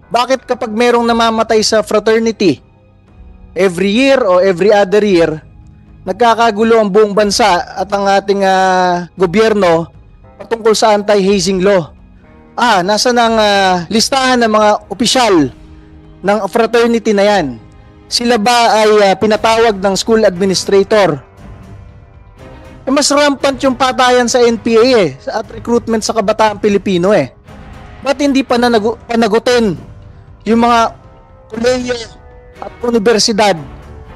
Bakit kapag merong namamatay sa fraternity, every year o every other year, nagkakagulo ang buong bansa at ang ating gobyerno patungkol sa anti-hazing law? Nasa ng listahan ng mga opisyal ng fraternity na yan. Sila ba ay pinatawag ng school administrator? Mas rampant yung patayan sa NPA at recruitment sa kabataang Pilipino Ba't hindi pa panagutin yung mga kolehiyo at universidad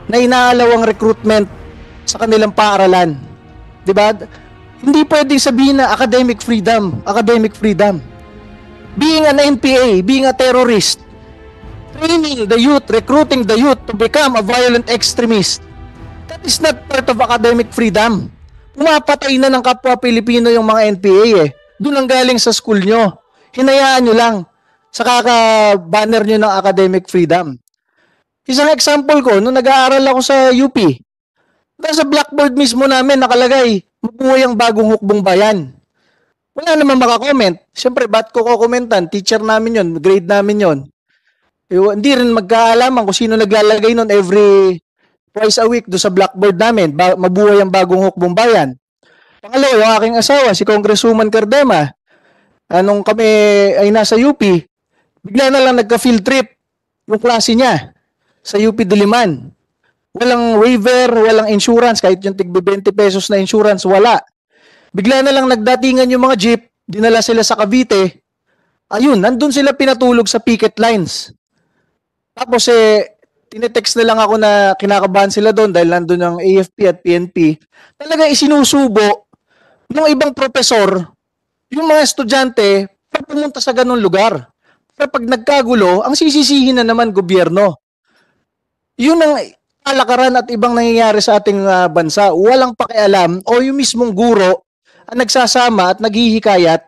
na inaalaw ang recruitment sa kanilang paaralan? Diba? Hindi pwedeng sabihin na academic freedom. Being an NPA, being a terrorist, training the youth, recruiting the youth to become a violent extremist, that is not part of academic freedom. Pumapatay na ng kapwa Pilipino yung mga NPA Doon ang galing sa school nyo. Hinayaan nyo lang sa kaka-banner nyo ng academic freedom. Isang example ko, nung nag-aaral ako sa UP, sa blackboard mismo namin nakalagay, mabuhay ang bagong hukbong bayan. Wala naman makakomment. Siyempre, ba't ko kukomentan? Teacher namin yon, grade namin yon. Hindi rin magkaalaman kung sino naglalagay nun every twice a week do sa blackboard namin, mabuhay ang bagong hukbong bayan. Pangalawa, yung aking asawa, si Congresswoman Cardema, nung kami ay nasa UP, bigla na lang nagka-field trip yung klase niya sa UP Diliman. Walang waiver, walang insurance, kahit yung tig 20 pesos na insurance, wala. Bigla na lang nagdatingan yung mga jeep, dinala sila sa Cavite. Ayun, nandun sila pinatulog sa picket lines. Tapos tinetext na lang ako na kinakabahan sila doon dahil nandun ang AFP at PNP. Talaga isinusubo ng ibang profesor yung mga estudyante para pumunta sa ganun lugar. Pero pag nagkagulo, ang sisisihin na naman gobyerno. Yun ang kalakaran at ibang nangyayari sa ating bansa. Walang pakialam o yung mismong guro ang nagsasama at naghihikayat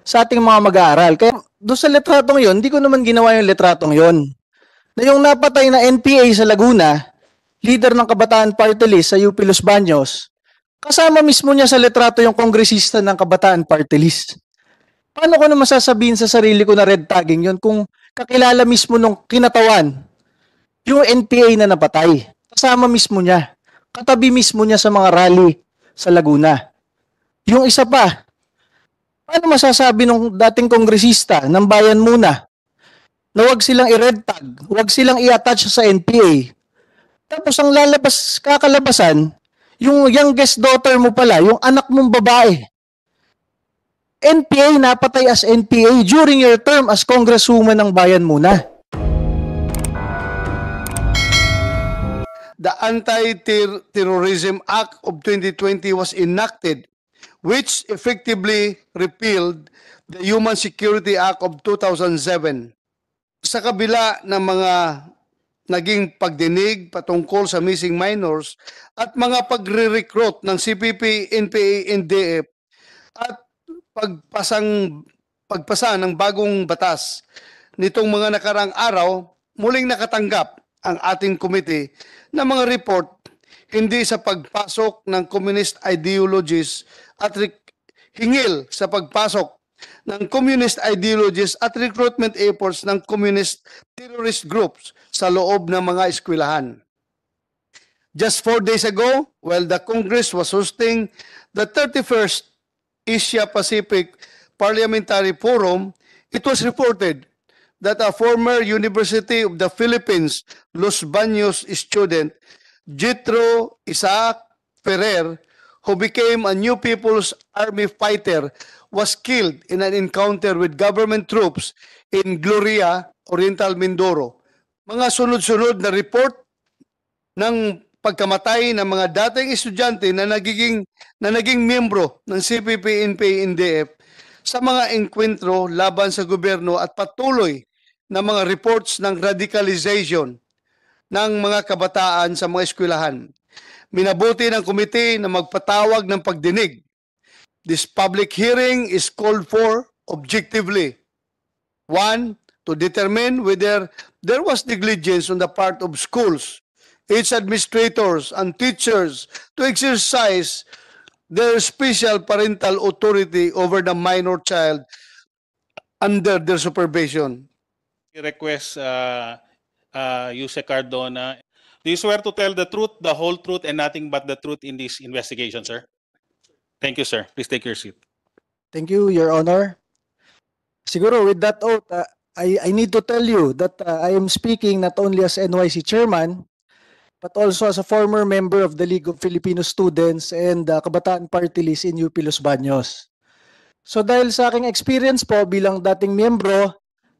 sa ating mga mag-aaral. Kaya doon sa letratong yon, hindi ko naman ginawa yung letratong yon. Na yung napatay na NPA sa Laguna, leader ng Kabataan Party List sa UP Los Baños, kasama mismo niya sa letrato yung kongresista ng Kabataan Party List. Paano ko na masasabihin sa sarili ko na red tagging yun kung kakilala mismo nung kinatawan yung NPA na napatay? Kasama mismo niya. Katabi mismo niya sa mga rally sa Laguna. Yung isa pa, paano masasabi nung dating kongresista ng Bayan Muna na huwag silang i-red tag, huwag silang i-attach sa NPA? Tapos ang kakalabasan, yung youngest daughter mo pala, yung anak mong babae, NPA, napatay as NPA during your term as Congresswoman ng Bayan Muna. The Anti-Terrorism Act of 2020 was enacted, which effectively repealed the Human Security Act of 2007. Sa kabila ng mga naging pagdinig patungkol sa missing minors at mga pagre-recruit ng CPP, NPA, NDF at pagpasa ng bagong batas nitong mga nakarang araw, muling nakatanggap ang ating committee ng mga report hindi sa pagpasok ng communist ideologies at hingil sa pagpasok ng communist ideologies at recruitment efforts ng communist terrorist groups sa loob ng mga eskwelahan. Just 4 days ago, while the Congress was hosting the 31st Asia-Pacific Parliamentary Forum, it was reported that a former University of the Philippines Los Baños student, Jethro Isaac Ferrer, who became a New People's Army fighter, was killed in an encounter with government troops in Gloria, Oriental Mindoro. Mga sunod-sunod na report ng pagkamatay ng mga dating estudyante na naging miyembro ng CPP, NPA, NDF sa mga engkwentro laban sa gobyerno at patuloy na mga reports ng radicalization ng mga kabataan sa mga eskwelahan. Minabuti ng komite na magpatawag ng pagdinig. This public hearing is called for objectively. 1. To determine whether there was negligence on the part of schools, its administrators, and teachers to exercise their special parental authority over the minor child under their supervision. Request Yuse Cardona. Do you swear to tell the truth, the whole truth, and nothing but the truth in this investigation, sir? Thank you, sir. Please take your seat. Thank you, Your Honor. Siguro with that oath, I need to tell you that I am speaking not only as NYC chairman, but also as a former member of the League of Filipino Students and Kabataan Party List in UP Los Baños. So dahil sa aking experience po bilang dating miyembro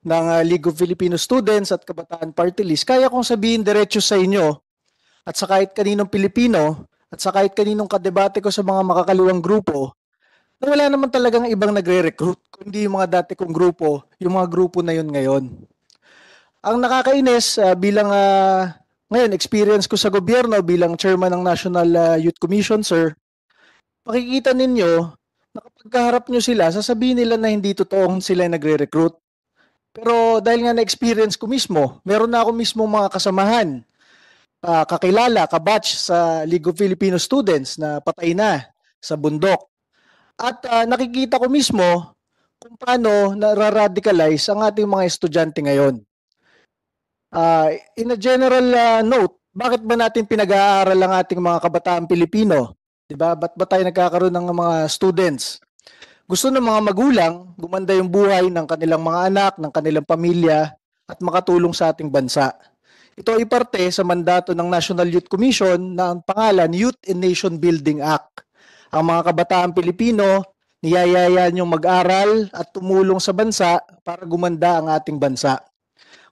ng League of Filipino Students at Kabataan Party List, kaya kong sabihin diretso sa inyo at sa kahit kaninong Pilipino at sa kahit kaninong kadebate ko sa mga makakaliwang grupo na wala naman talagang ibang nagre-recruit kundi yung mga dati kong grupo, yung mga grupo na yun ngayon. Ang nakakainis bilang ngayon experience ko sa gobyerno bilang chairman ng National Youth Commission, sir, makikita ninyo na kapag kaharap nyo sila, sasabihin nila na hindi totoong sila nagre-recruit. Pero dahil nga na-experience ko mismo, meron na ako mismo mga kasamahan, kakilala, kabatch sa League of Filipino Students na patay na sa bundok. At nakikita ko mismo kung paano nararadicalize ang ating mga estudyante ngayon. In a general note, bakit ba natin pinag-aaral ang ating mga kabataang Pilipino? Diba? Ba't ba tayo nagkakaroon ng mga students? Gusto ng mga magulang gumanda yung buhay ng kanilang mga anak, ng kanilang pamilya at makatulong sa ating bansa. Ito ay parte sa mandato ng National Youth Commission na ang pangalan Youth and Nation Building Act. Ang mga kabataang Pilipino, niyayayaan yung mag-aral at tumulong sa bansa para gumanda ang ating bansa.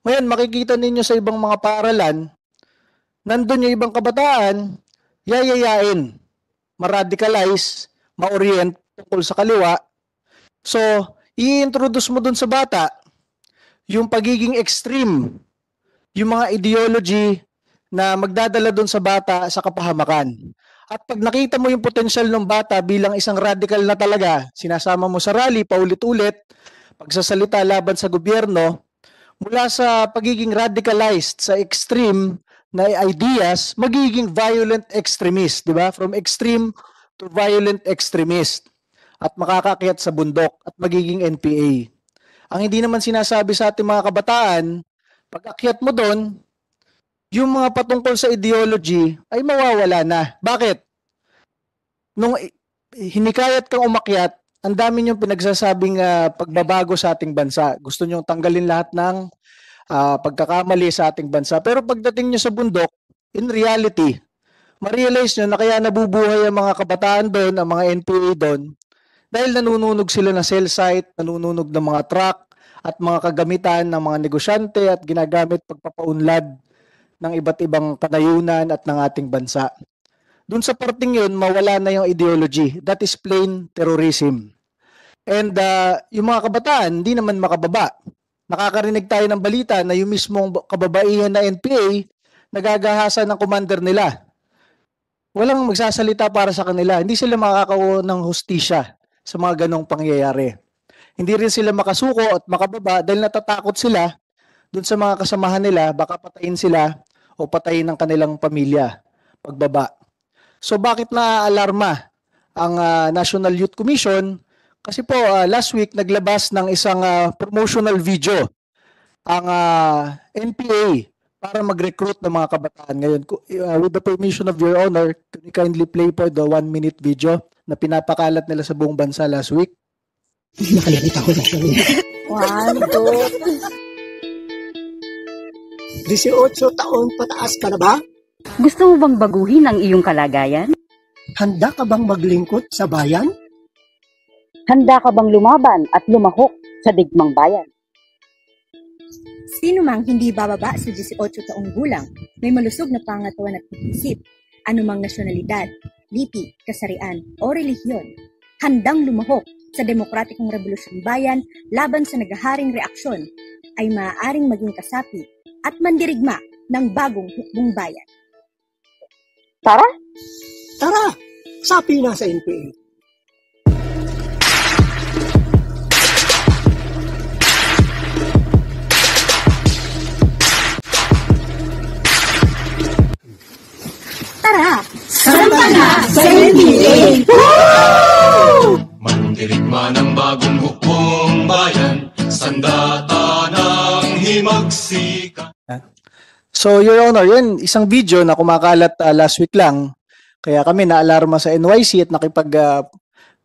Ngayon, makikita ninyo sa ibang mga paaralan, nandun yung ibang kabataan, yayayain, ma-radicalize, ma-orient tungkol sa kaliwa. So, i-introduce mo dun sa bata yung pagiging extreme, yung mga ideology na magdadala dun sa bata sa kapahamakan. At pag nakita mo yung potential ng bata bilang isang radical na talaga, sinasama mo sa rally paulit-ulit, pagsasalita laban sa gobyerno, mula sa pagiging radicalized sa extreme na ideas, magiging violent extremist, di ba? From extreme to violent extremist. At makakakyat sa bundok at magiging NPA. Ang hindi naman sinasabi sa ating mga kabataan, pag akyat mo doon, yung mga patungkol sa ideology ay mawawala na. Bakit? Nung hinikayat kang umakyat, ang dami niyong pinagsasabing pagbabago sa ating bansa. Gusto niyong tanggalin lahat ng pagkakamali sa ating bansa. Pero pagdating niyo sa bundok, in reality, ma-realize nyo na kaya nabubuhay ang mga kabataan doon, ang mga NPA doon, dahil nanununog sila ng cell site, nanununog ng mga truck at mga kagamitan ng mga negosyante at ginagamit pagpapaunlad ng iba't ibang panayunan at ng ating bansa. Doon sa parting yun, mawala na yung ideology. That is plain terrorism. And yung mga kabataan, hindi naman makababa. Nakakarinig tayo ng balita na yung mismong kababaihan na NPA, nagagahasa ng commander nila. Walang magsasalita para sa kanila. Hindi sila makakakuha ng hustisya sa mga ganong pangyayari. Hindi rin sila makasuko at makababa dahil natatakot sila dun sa mga kasamahan nila, baka patayin sila o patayin ng kanilang pamilya pagbaba. So bakit naaalarma ang National Youth Commission? Kasi po last week naglabas ng isang promotional video ang NPA para mag-recruit ng mga kabataan ngayon. With the permission of your honor, can you kindly play po the 1-minute video na pinapakalat nila sa buong bansa last week? Nakalimit ako na siya. 18 taon pataas ka na ba? Gusto mo bang baguhin ang iyong kalagayan? Handa ka bang maglingkod sa bayan? Handa ka bang lumaban at lumahok sa digmang bayan? Sino mang hindi bababa sa 18 taong gulang, may malusog na pangatawan at pag-isip, anumang nasyonalidad, lipi, kasarian o relihiyon, handang lumahok sa demokratikong revolusyon bayan laban sa naghaharing reaksyon, ay maaaring maging kasapi at mandirigma ng bagong hukbong bayan. Tara! Tara! Sapi na sa NPA. Tara! Sampa na sa NPA! Mandirigma ng bagong hukbong bayan sa Sandata ng himagsika. So, Your Honor, yan, isang video na kumakalat last week lang. Kaya kami naalarma sa NYC at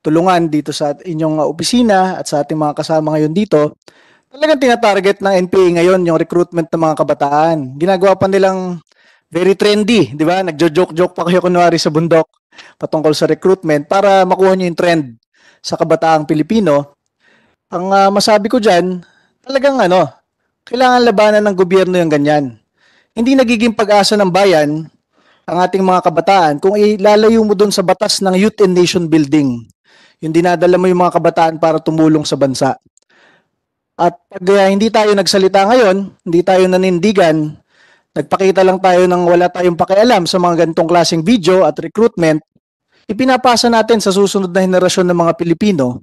tulungan dito sa inyong opisina at sa ating mga kasama ngayon dito. Talagang tinatarget ng NPA ngayon yung recruitment ng mga kabataan. Ginagawa pa nilang very trendy, di ba? Nagjo-joke-joke pa kayo kunwari sa bundok patungkol sa recruitment para makuha nyo yung trend sa kabataang Pilipino. Ang masabi ko dyan, talagang kailangan labanan ng gobyerno yung ganyan. Hindi nagiging pag-asa ng bayan ang ating mga kabataan kung ilalayo mo doon sa batas ng Youth and Nation Building. Yung dinadala mo yung mga kabataan para tumulong sa bansa. At pag hindi tayo nagsalita ngayon, hindi tayo nanindigan, nagpakita lang tayo ng wala tayong pakialam sa mga ganitong klaseng video at recruitment, ipinapasa natin sa susunod na henerasyon ng mga Pilipino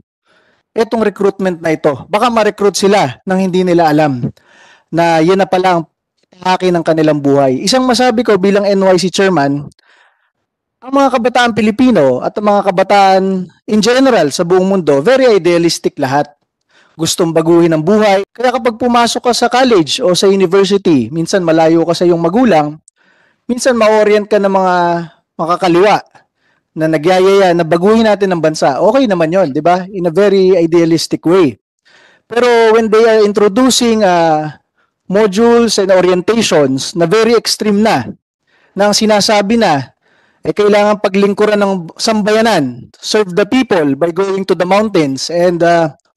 itong recruitment na ito. Baka ma-recruit sila nang hindi nila alam na yan na pala ang haki ng kanilang buhay. Isang masabi ko bilang NYC chairman, ang mga kabataan Pilipino at ang mga kabataan in general sa buong mundo, very idealistic lahat. Gustong baguhin ang buhay. Kaya kapag pumasok ka sa college o sa university, minsan malayo ka sa iyong magulang, minsan ma-orient ka ng mga makakaliwa na nagyayaya na baguhin natin ang bansa. Okay naman yon, di ba? In a very idealistic way. Pero when they are introducing modules and orientations na very extreme na ang sinasabi na kailangan paglingkuran ng sambayanan, serve the people by going to the mountains and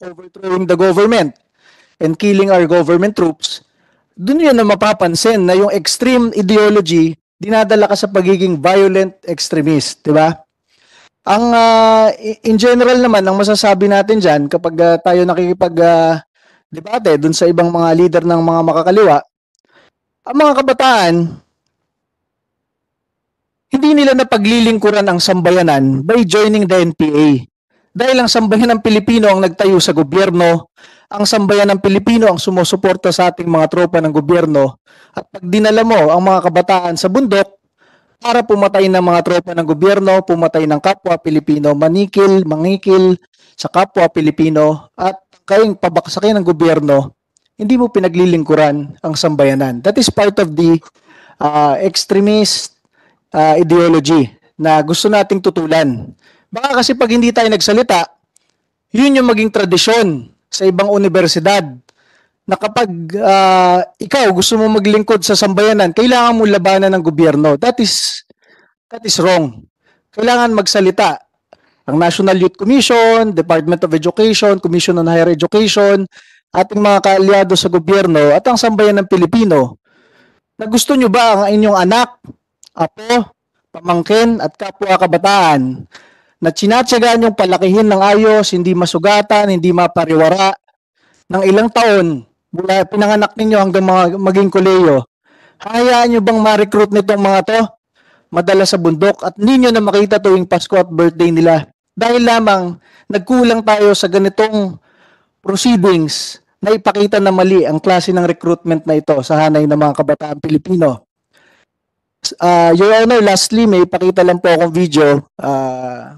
overthrowing the government and killing our government troops, dun yun na mapapansin na yung extreme ideology dinadala ka sa pagiging violent extremist, di ba? Ang in general naman, ang masasabi natin dyan kapag tayo nakikipag-debate dun sa ibang mga leader ng mga makakaliwa, ang mga kabataan, hindi nila napaglilingkuran ang sambayanan by joining the NPA. Dahil ang sambayan ng Pilipino ang nagtayo sa gobyerno, ang sambayan ng Pilipino ang sumusuporta sa ating mga tropa ng gobyerno, at pag dinala mo ang mga kabataan sa bundok para pumatay ng mga tropa ng gobyerno, pumatay ng kapwa Pilipino, mangikil sa kapwa Pilipino, at kayong pabaksakin ng gobyerno, hindi mo pinaglilingkuran ang sambayanan. That is part of the extremist ideology na gusto nating tutulan. Baka kasi pag hindi tayo nagsalita, yun yung maging tradisyon sa ibang universidad na kapag ikaw gusto mo maglingkod sa sambayanan, kailangan mo labanan ng gobyerno. That is wrong. Kailangan magsalita. Ang National Youth Commission, Department of Education, Commission on Higher Education, ating mga kaalyado sa gobyerno at ang sambayan ng Pilipino, na gusto nyo ba ang inyong anak, apo, pamangkin at kapwa kabataan na tsinatsagaan yung palakihin ng ayos, hindi masugatan, hindi mapariwara ng ilang taon mula pinanganak ninyo hanggang maging koleyo, hayaan nyo bang ma-recruit nitong mga to? Madala sa bundok at ninyo na makita tuwing Pasko at birthday nila. Dahil lamang nagkulang tayo sa ganitong proceedings na ipakita na mali ang klase ng recruitment na ito sa hanay ng mga kabataan Pilipino. Your Honor, lastly, may ipakita lang po akong video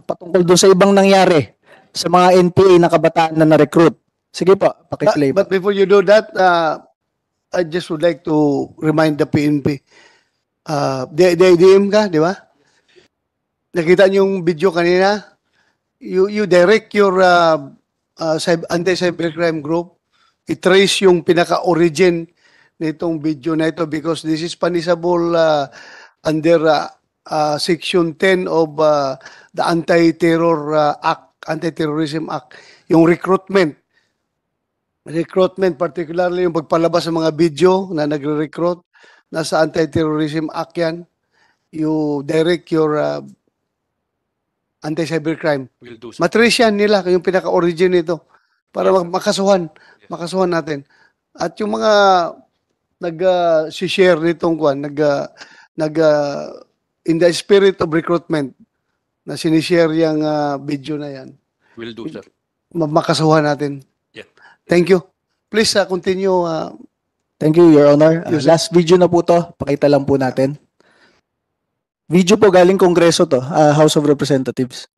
patungkol doon sa ibang nangyari sa mga NPA na kabataan na na-recruit. Sige po, pakiplay po. But before you do that, I just would like to remind the PNP. DIDM ka, di ba? Nakita niyo yung video kanina? You direct your anti-cybercrime group. I-trace yung pinaka-origin nitong video na ito because this is punishable under Section 10 of the Anti-Terrorism Act. Yung recruitment, particularly yung pagpalabas ng mga video na nagre-recruit, nasa Anti-Terrorism Act yan. You direct your anti-cybercrime. We'll do so. Matrace yan nila, yung pinaka-origin nito para makasuhan natin. At yung mga nag-share nitong kwan, in the spirit of recruitment na sinishare yung video na yan. We'll do, sir. Makasuhan natin. Yeah. Thank you. Please continue. Thank you, Your Honor. Yes, sir. Last video na po to. Pakita lang po natin. Video po galing Kongreso to, House of Representatives.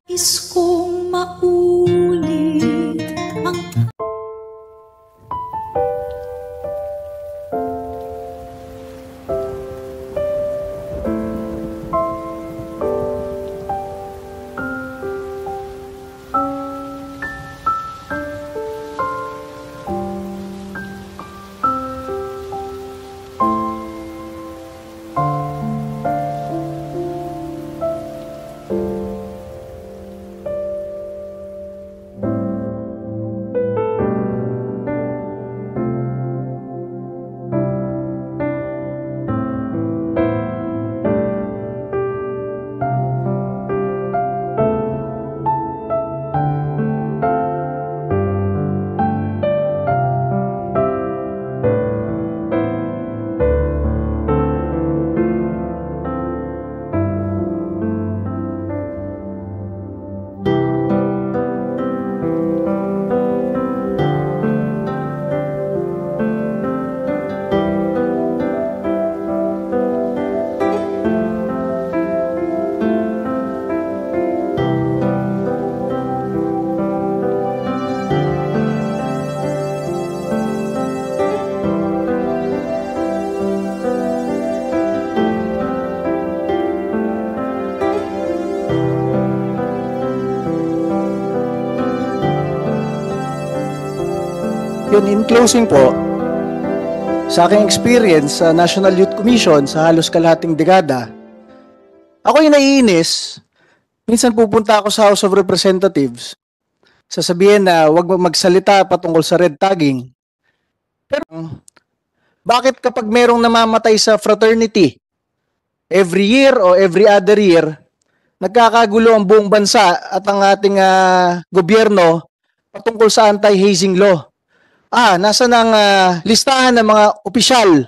Is kong maulit ang Yun, in closing po, sa aking experience sa National Youth Commission sa halos kalahating dekada, ako'y naiinis. Minsan pupunta ako sa House of Representatives, sasabihin na wag magsalita patungkol sa red tagging. Pero bakit kapag merong namamatay sa fraternity, every year o every other year, nagkakagulo ang buong bansa at ang ating gobyerno patungkol sa anti-hazing law? Nasa ng listahan ng mga opisyal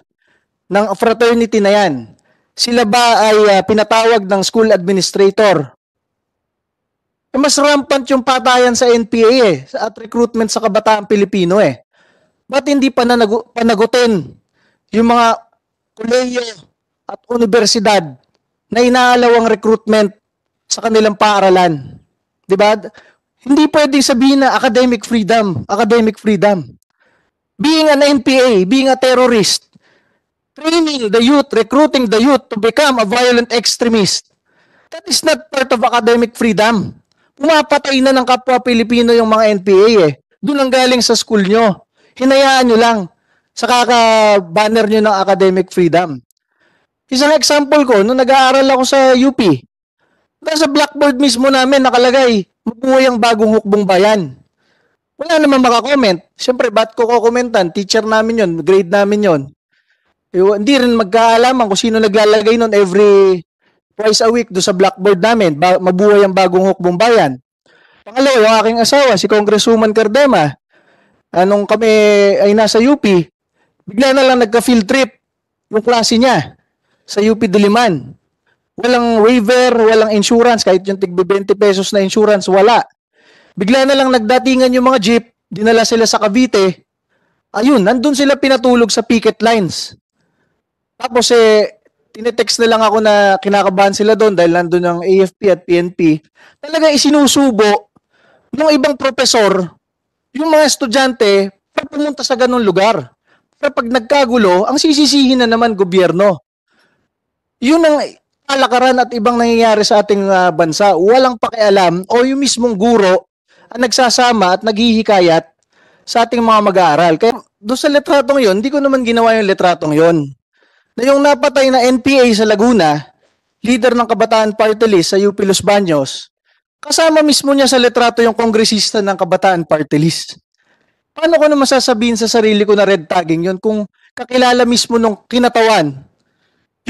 ng fraternity na yan. Sila ba ay pinatawag ng school administrator? Mas rampant yung patayan sa NPA at recruitment sa kabataang Pilipino Ba't hindi panagutin yung mga kolehiyo at universidad na inaalaw ang recruitment sa kanilang paaralan? Diba? Hindi pwedeng sabihin na academic freedom. Being an NPA, being a terrorist, training the youth, recruiting the youth to become a violent extremist, that is not part of academic freedom. Pumapatay na ng kapwa Pilipino yung mga NPA Doon ang galing sa school nyo. Hinayaan nyo lang sa kaka-banner nyo ng academic freedom. Isang example ko, nung nag-aaral ako sa UP, sa blackboard mismo namin nakalagay, mabuhay ang bagong hukbong bayan. Wala naman makakomment. Siyempre, ba't ko kukomentan? Teacher namin yon, grade namin yon. Hindi rin magkaalaman kung sino naglalagay nun every twice a week do sa blackboard namin. Mabuhay ang bagong hukbong bayan. Pangalawa, yung aking asawa, si Congresswoman Cardema, nung kami ay nasa UP, bigla na lang nagka-field trip yung klase niya sa UP Diliman. Walang waiver, walang insurance, kahit yung tig 20 pesos na insurance, wala. Bigla na lang nagdatingan yung mga jeep, dinala sila sa Cavite. Ayun, nandun sila pinatulog sa picket lines. Tapos tinetext na lang ako na kinakabahan sila doon dahil nandun ang AFP at PNP. Talaga isinusubo ng ibang profesor, yung mga estudyante, pag pumunta sa ganun lugar. Pero pag nagkagulo, ang sisisihin na naman gobyerno. Yun ang kalakaran at ibang nangyayari sa ating bansa. Walang pakialam o yung mismong guro ang nagsasama at naghihikayat sa ating mga mag-aaral. Kaya doon sa letratong yon, hindi ko naman ginawa yung letratong yon. Na yung napatay na NPA sa Laguna, leader ng Kabataan Party List sa UP Los Baños, kasama mismo niya sa letrato yung kongresista ng Kabataan Party List. Paano ko naman sasabihin sa sarili ko na red tagging yon kung kakilala mismo nung kinatawan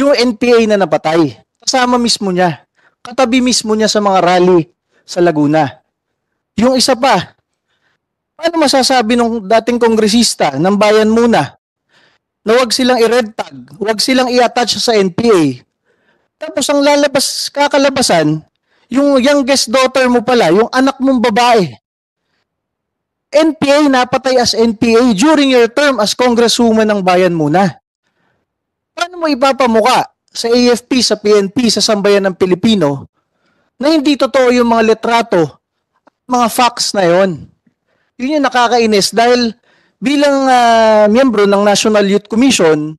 yung NPA na napatay? Kasama mismo niya. Katabi mismo niya sa mga rally sa Laguna. Yung isa pa, paano masasabi nung dating kongresista ng Bayan Muna na wag silang i-red tag, wag silang i-attach sa NPA? Tapos ang kakalabasan, yung youngest daughter mo pala, yung anak mong babae, NPA, napatay as NPA during your term as congresswoman ng Bayan Muna. Paano mo ipapamuka sa AFP, sa PNP, sa Sambayan ng Pilipino na hindi totoo yung mga letrato, mga facts na yon? Yun yung nakakainis dahil bilang miyembro ng National Youth Commission,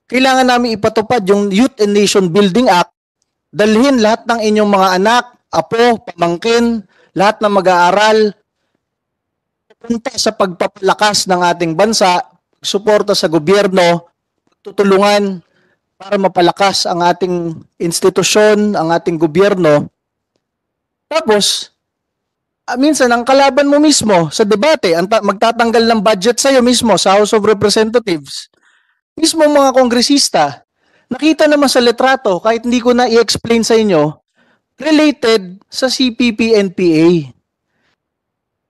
kailangan namin ipatupad yung Youth and Nation Building Act. Dalhin lahat ng inyong mga anak, apo, pamangkin, lahat ng mag-aaral, punta sa pagpapalakas ng ating bansa, suporta sa gobyerno, tutulungan para mapalakas ang ating institusyon, ang ating gobyerno. Tapos, minsan ang kalaban mo mismo sa debate, magtatanggal ng budget sa'yo mismo sa House of Representatives, mismo mga kongresista, nakita naman sa letrato, kahit hindi ko na i-explain sa inyo, related sa CPP-NPA.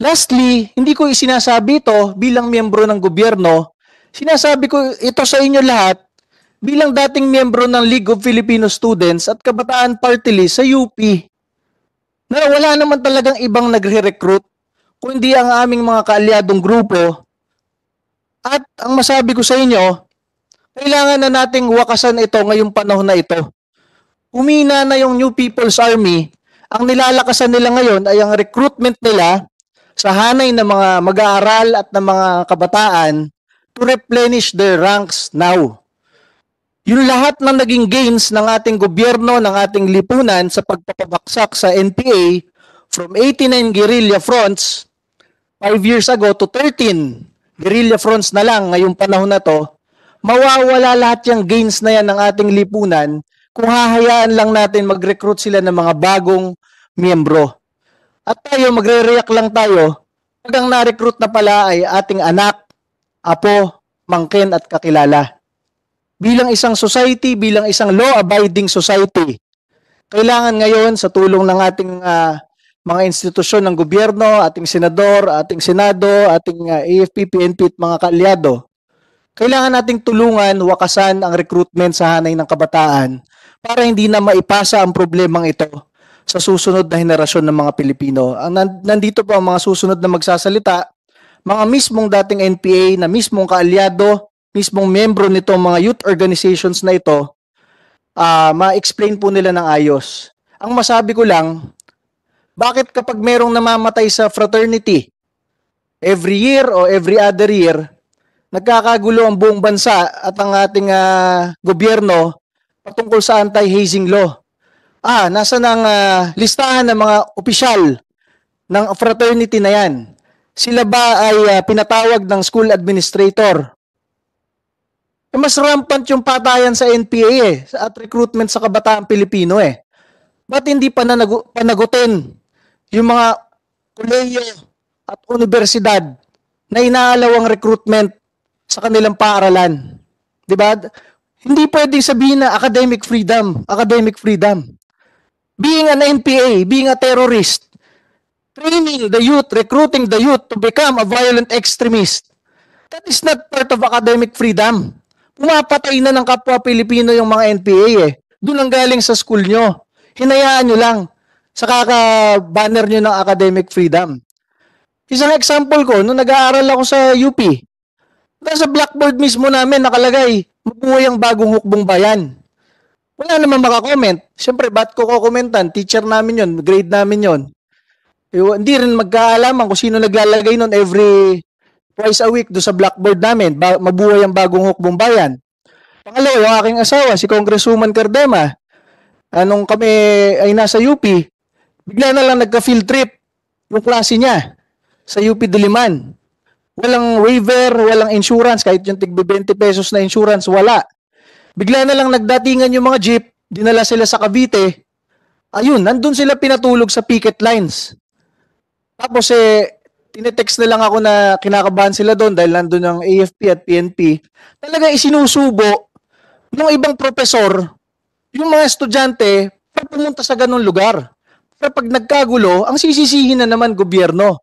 Lastly, hindi ko isinasabi ito bilang miyembro ng gobyerno, sinasabi ko ito sa inyo lahat bilang dating miyembro ng League of Filipino Students at Kabataan Party List sa UP. Na wala naman talagang ibang nagre-recruit kundi ang aming mga kaalyadong grupo. At ang masabi ko sa inyo, kailangan na nating wakasan ito ngayong panahon na ito. Humina na yung New People's Army. Ang nilalakasan nila ngayon ay ang recruitment nila sa hanay ng mga mag-aaral at ng mga kabataan to replenish their ranks now. Yung lahat ng naging gains ng ating gobyerno, ng ating lipunan sa pagpapabaksak sa NPA from 89 guerrilla fronts 5 years ago to 13 guerrilla fronts na lang ngayong panahon na to, mawawala lahat yung gains na yan ng ating lipunan kung hahayaan lang natin mag-recruit sila ng mga bagong miyembro. At tayo, magre-react lang tayo pag ang na-recruit na pala ay ating anak, apo, mangkin at kakilala. Bilang isang society, bilang isang law-abiding society, kailangan ngayon sa tulong ng ating mga institusyon ng gobyerno, ating senador, ating senado, ating AFP, PNP at mga kaalyado, kailangan nating tulungan, wakasan ang recruitment sa hanay ng kabataan para hindi na maipasa ang problemang ito sa susunod na henerasyon ng mga Pilipino. Nandito po ang mga susunod na magsasalita, mga mismong dating NPA na mismong kaalyado, mismong membro nitong mga youth organizations na ito, ma-explain po nila ng ayos. Ang masabi ko lang, bakit kapag merong namamatay sa fraternity, every year o every other year, nagkakagulo ang buong bansa at ang ating gobyerno patungkol sa anti-hazing law. Nasa ng listahan ng mga opisyal ng fraternity na yan. Sila ba ay pinatawag ng school administrator? Mas rampant yung patayan sa NPA at recruitment sa kabataang Pilipino Ba't hindi panagutin yung mga kolehiyo at universidad na inaalawang recruitment sa kanilang paaralan? Diba? Hindi pwedeng sabihin na academic freedom. Being an NPA, being a terrorist, training the youth, recruiting the youth to become a violent extremist, that is not part of academic freedom. Pumapatay na ng kapwa Pilipino yung mga NPA Doon ang galing sa school nyo. Hinayaan nyo lang sa kaka-banner nyo ng academic freedom. Isang example ko, nung nag-aaral ako sa UP, sa blackboard mismo namin nakalagay, mabuhay ang bagong hukbong bayan. Wala naman makakomment. Siyempre, ba't ko kukomentan? Teacher namin yon, grade namin yon. Hindi rin magkaalaman kung sino naglalagay nun every twice a week do sa blackboard namin. Mabuhay ang bagong hukbong bayan. Pangalawa, yung aking asawa, si Congresswoman Cardema, nung kami ay nasa UP, bigla na lang nagka-field trip yung klase niya sa UP Diliman. Walang waiver, walang insurance, kahit yung tig 20 pesos na insurance, wala. Bigla na lang nagdatingan yung mga jeep, dinala sila sa Cavite. Ayun, nandun sila pinatulog sa picket lines. Tapos tinetext na lang ako na kinakabahan sila doon dahil nandun ang AFP at PNP. Talaga isinusubo ng ibang profesor yung mga estudyante para pumunta sa ganun lugar. Pero pag nagkagulo, ang sisisihin na naman gobyerno.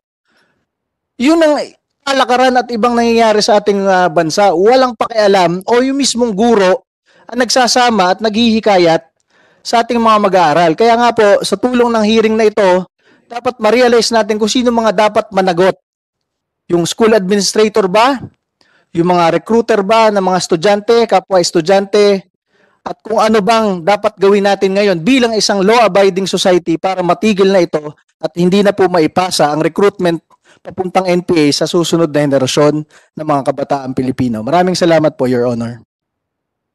Yun ang kalakaran at ibang nangyayari sa ating bansa. Walang pakialam o yung mismong guro ang nagsasama at naghihikayat sa ating mga mag-aaral. Kaya nga po, sa tulong ng hearing na ito, dapat ma-realize natin kung sino mga dapat managot. Yung school administrator ba? Yung mga recruiter ba ng mga estudyante, kapwa estudyante? At kung ano bang dapat gawin natin ngayon bilang isang law-abiding society para matigil na ito at hindi na po maipasa ang recruitment papuntang NPA sa susunod na henerasyon ng mga kabataan Pilipino. Maraming salamat po, Your Honor.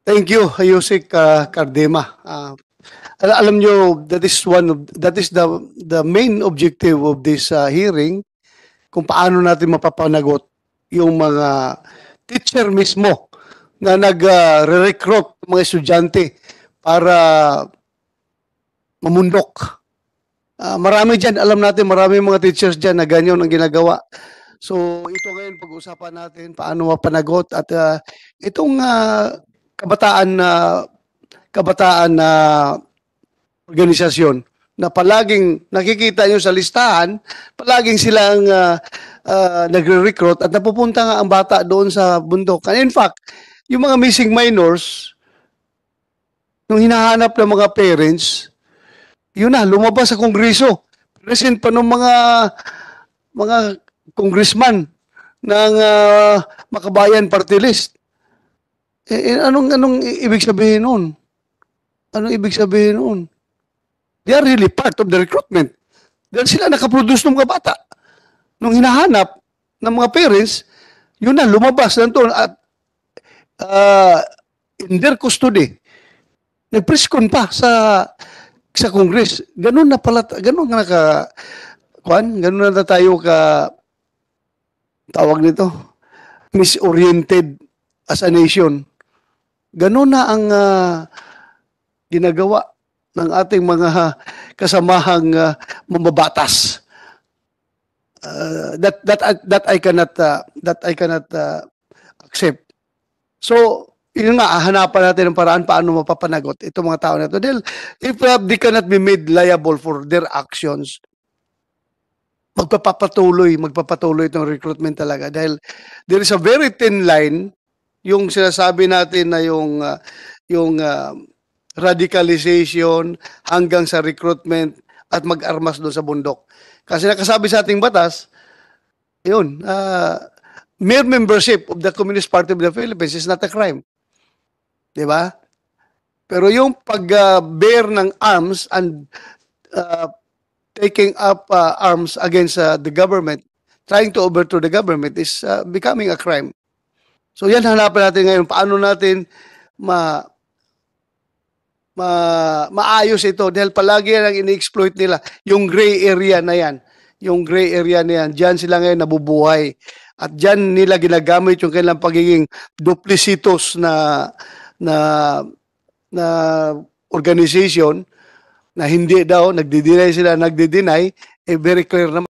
Thank you, Yusek Cardema. Alam nyo, that is the main objective of this hearing, kung paano natin mapapanagot yung mga teacher mismo na nag-recruit mga estudyante para mamundok. Marami dyan, alam natin, marami mga teachers dyan na ganyan ang ginagawa. So ito ngayon pag-uusapan natin paano mapanagot at itong kabataan na organisasyon na palaging nakikita nyo sa listahan, palaging silang nagre-recruit at napupunta nga ang bata doon sa bundok. And in fact, yung mga missing minors, nung hinahanap ng mga parents, yun na, lumabas sa kongreso. Present pa ng mga congressman ng Makabayan Party List. Anong ibig sabihin nun? Anong ibig sabihin nun? They are really part of the recruitment. Dahil sila nakaproduce ng mga bata. Nung hinahanap ng mga parents, yun na, lumabas nandun at in their custody. Nag-preskon pa sa Congress. Ganun na pala, ganun na tayo tawag nito. misoriented as a nation. Ganun na ang ginagawa ng ating mga kasamahang mambabatas. That I cannot accept. So, yun nga, hanapan natin ng paraan paano mapapanagot itong mga tao na ito. Dahil if they cannot be made liable for their actions, magpapatuloy itong recruitment talaga. Dahil there is a very thin line, yung sinasabi natin na yung radicalization hanggang sa recruitment at mag-armas doon sa bundok. Kasi nakasabi sa ating batas, yun, mere membership of the Communist Party of the Philippines is not a crime. Diba? Pero yung pag-bear ng arms and taking up arms against the government, trying to overthrow the government is becoming a crime. So yan hanapan natin ngayon, paano natin maayos ito dahil palagi lang ini-exploit nila yung gray area na yan. Yung gray area na yan, dyan sila ngayon nabubuhay. At dyan nila ginagamit yung kanilang pagiging duplicitos na organization na hindi daw, nagdi-deny sila, very clear naman.